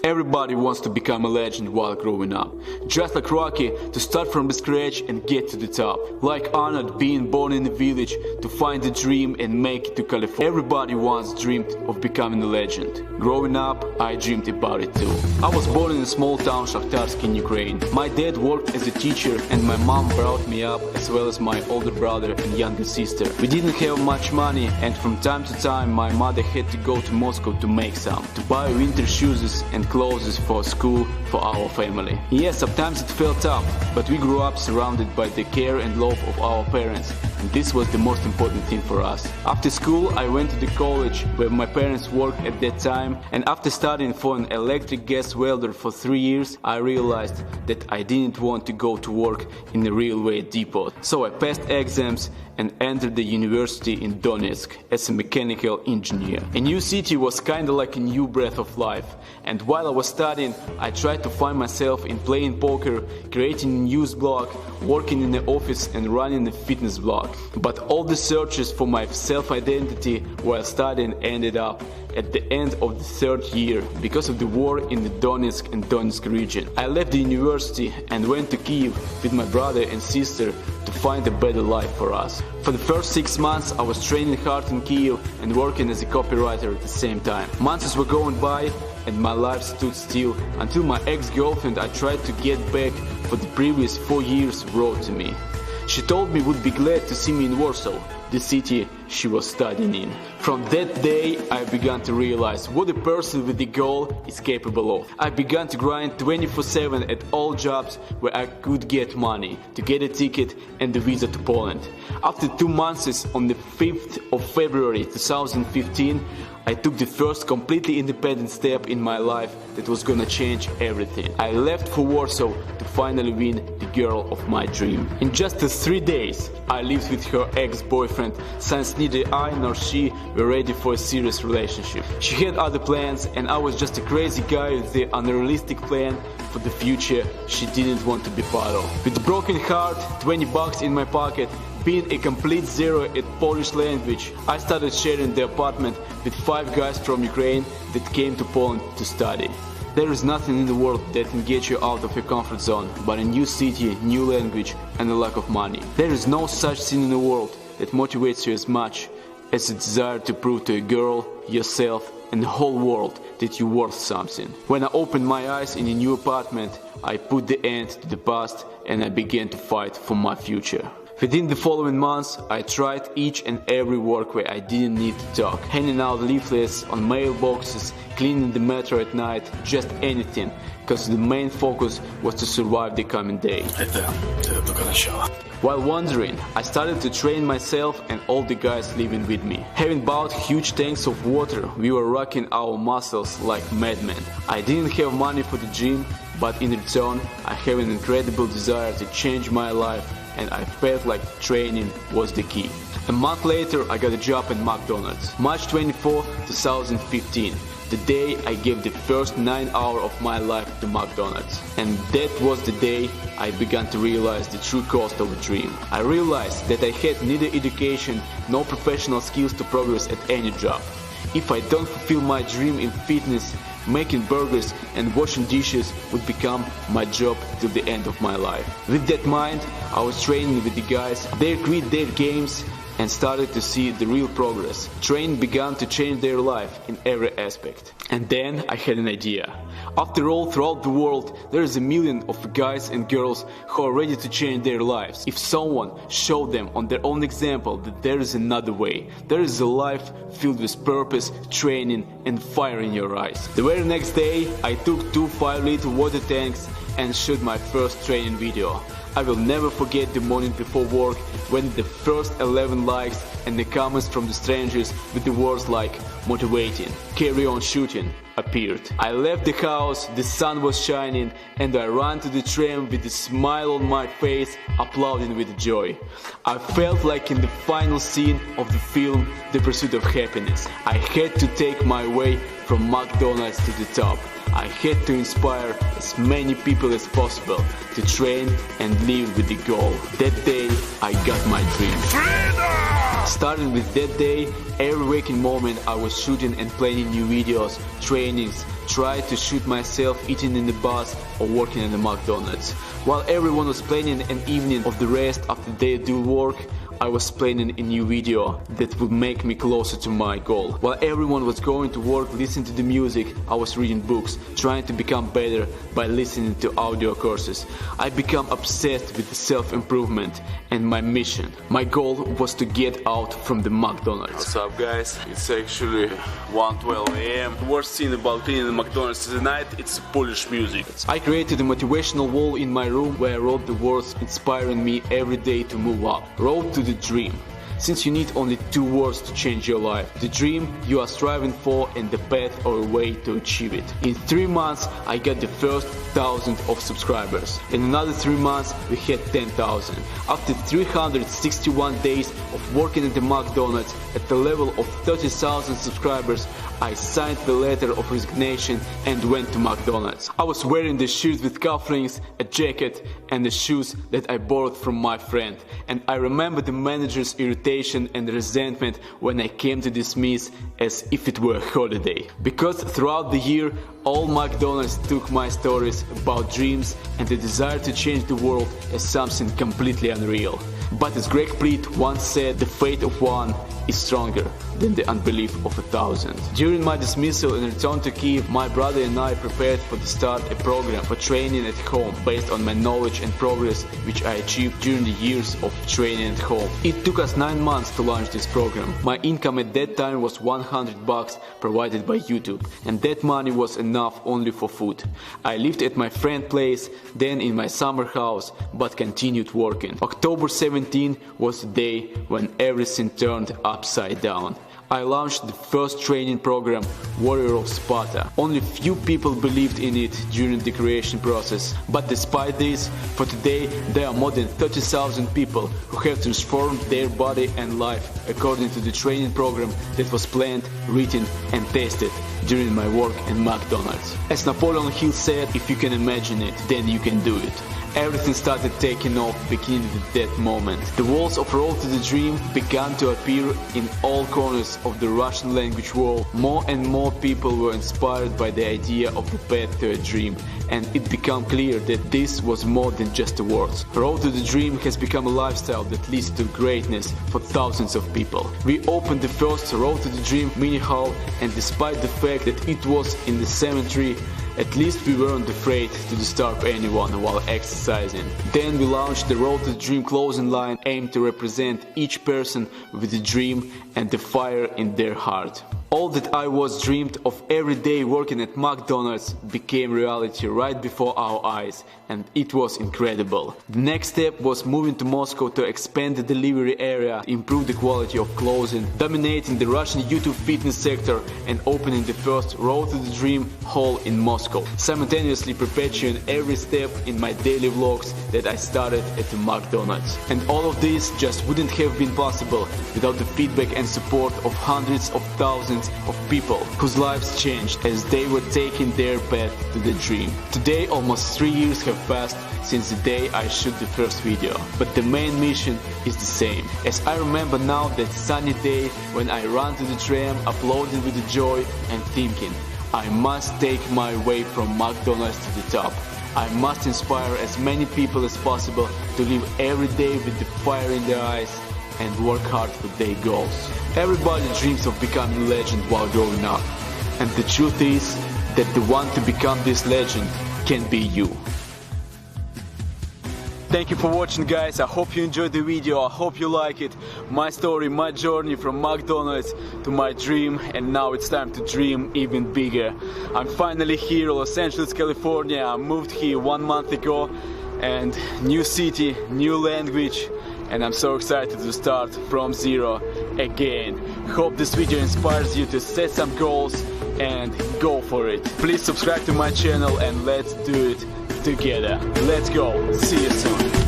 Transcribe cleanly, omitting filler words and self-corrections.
Everybody wants to become a legend while growing up. Just like Rocky, to start from the scratch and get to the top. Like Arnold being born in a village to find a dream and make it to California. Everybody once dreamed of becoming a legend. Growing up, I dreamed about it too. I was born in a small town Shakhtarsk in Ukraine. My dad worked as a teacher and my mom brought me up as well as my older brother and younger sister. We didn't have much money and from time to time my mother had to go to Moscow to make some, to buy winter shoes and clothes for school for our family. Yes, sometimes it felt tough, but we grew up surrounded by the care and love of our parents, and this was the most important thing for us. After school, I went to the college where my parents worked at that time, and after studying for an electric gas welder for 3 years, I realized that I didn't want to go to work in a railway depot. So I passed exams and entered the university in Donetsk as a mechanical engineer. A new city was kinda like a new breath of life, and while I was studying, I tried to find myself in playing poker, creating a news blog, working in the office and running a fitness blog. But all the searches for my self-identity while studying ended up at the end of the third year because of the war in the Donetsk and Donetsk region. I left the university and went to Kyiv with my brother and sister to find a better life for us. For the first 6 months I was training hard in Kyiv and working as a copywriter at the same time. Months were going by and my life stood still until my ex-girlfriend I tried to get back for the previous 4 years wrote to me. She told me would be glad to see me in Warsaw, the city she was studying in. From that day, I began to realize what a person with a goal is capable of. I began to grind 24/7 at all jobs where I could get money, to get a ticket and a visa to Poland. After 2 months, on the 5th of February 2015, I took the first completely independent step in my life that was gonna change everything. I left for Warsaw to finally win the girl of my dream. In just 3 days, I lived with her ex-boyfriend since neither I nor she were ready for a serious relationship. She had other plans and I was just a crazy guy with the unrealistic plan for the future she didn't want to be part of. With a broken heart, 20 bucks in my pocket, being a complete zero at Polish language, I started sharing the apartment with 5 guys from Ukraine that came to Poland to study. There is nothing in the world that can get you out of your comfort zone but a new city, new language and a lack of money. There is no such thing in the world that motivates you as much as a desire to prove to a girl, yourself and the whole world that you're worth something. When I opened my eyes in a new apartment, I put the end to the past and I began to fight for my future. Within the following months, I tried each and every work where I didn't need to talk. Handing out leaflets on mailboxes, cleaning the metro at night, just anything. Because the main focus was to survive the coming day. While wandering, I started to train myself and all the guys living with me. Having bought huge tanks of water, we were rocking our muscles like madmen. I didn't have money for the gym, but in return, I have an incredible desire to change my life and I felt like training was the key. A month later, I got a job at McDonald's. March 24, 2015. The day I gave the first 9 hours of my life to McDonald's. And that was the day I began to realize the true cost of a dream. I realized that I had neither education nor professional skills to progress at any job. If I don't fulfill my dream in fitness, making burgers and washing dishes would become my job till the end of my life. With that mind, I was training with the guys. They quit their games and started to see the real progress. Training began to change their life in every aspect. And then I had an idea. After all, throughout the world, there is a million of guys and girls who are ready to change their lives. If someone showed them on their own example that there is another way, there is a life filled with purpose, training and fire in your eyes. The very next day, I took 2 5-liter water tanks and shot my first training video. I will never forget the morning before work when the first 11 likes and the comments from the strangers with the words like motivating, carry on shooting appeared. I left the house, the sun was shining and I ran to the tram with a smile on my face, applauding with joy. I felt like in the final scene of the film The Pursuit of Happiness. I had to take my way from McDonald's to the top. I had to inspire as many people as possible to train and live with the goal. That day, I got my dream. Starting with that day, every waking moment I was shooting and planning new videos, trainings, tried to shoot myself eating in the bus or working in the McDonald's. While everyone was planning an evening of the rest after they do work, I was planning a new video that would make me closer to my goal. While everyone was going to work, listening to the music, I was reading books, trying to become better by listening to audio courses. I became obsessed with self-improvement and my mission. My goal was to get out from the McDonald's. What's up, guys? It's actually 1:12 a.m. The worst thing about being in the McDonald's tonight, it's Polish music. I created a motivational wall in my room where I wrote the words inspiring me every day to move up. Road to the dream. Since you need only 2 words to change your life: the dream you are striving for and the path or way to achieve it. In 3 months, I got the first 1,000 of subscribers. In another 3 months, we had 10,000. After 361 days of working at the McDonald's at the level of 30,000 subscribers, I signed the letter of resignation and went to McDonald's. I was wearing the shirt with cufflinks, a jacket, and the shoes that I borrowed from my friend. And I remember the manager's irritation and resentment when I came to dismiss as if it were a holiday. Because throughout the year, all McDonald's took my stories about dreams and the desire to change the world as something completely unreal. But as Greg Pleat once said, the fate of one is stronger than the unbelief of 1,000. During my dismissal and return to Kiev, my brother and I prepared for the start a program for training at home based on my knowledge and progress which I achieved during the years of training at home. It took us 9 months to launch this program. My income at that time was $100 provided by YouTube, and that money was enough only for food. I lived at my friend's place, then in my summer house, but continued working. October 17 was the day when everything turned upside down. I launched the first training program, Warrior of Sparta. Only few people believed in it during the creation process, but despite this, for today there are more than 30,000 people who have transformed their body and life according to the training program that was planned, written and tested during my work at McDonald's. As Napoleon Hill said, if you can imagine it, then you can do it. Everything started taking off beginning with that moment. The walls of Road to the Dream began to appear in all corners of the Russian language world. More and more people were inspired by the idea of the path to a dream, and it became clear that this was more than just the words. Road to the Dream has become a lifestyle that leads to greatness for thousands of people. We opened the first Road to the Dream mini hall, and despite the fact that it was in the cemetery, at least we weren't afraid to disturb anyone while exercising. Then we launched the Road to the Dream clothing line aimed to represent each person with a dream and the fire in their heart. All that I was dreamed of every day working at McDonald's became reality right before our eyes, and it was incredible. The next step was moving to Moscow to expand the delivery area, improve the quality of clothing, dominating the Russian YouTube fitness sector, and opening the first Road to the Dream hall in Moscow, simultaneously perpetuating every step in my daily vlogs that I started at the McDonald's. And all of this just wouldn't have been possible without the feedback and support of hundreds of thousands of people whose lives changed as they were taking their path to the dream. Today, almost 3 years have passed since the day I shot the first video, but the main mission is the same. As I remember now that sunny day when I ran to the tram, uploading with joy and thinking, I must take my way from McDonald's to the top. I must inspire as many people as possible to live every day with the fire in their eyes and work hard for their goals. Everybody dreams of becoming a legend while growing up, and the truth is that the one to become this legend can be you. Thank you for watching, guys. I hope you enjoyed the video. I hope you like it. My story, my journey from McDonald's to my dream, and now it's time to dream even bigger. I'm finally here in Los Angeles, California. I moved here 1 month ago, and new city, new language, and I'm so excited to start from zero again. Hope this video inspires you to set some goals and go for it. Please subscribe to my channel and let's do it together. Let's go. See you soon.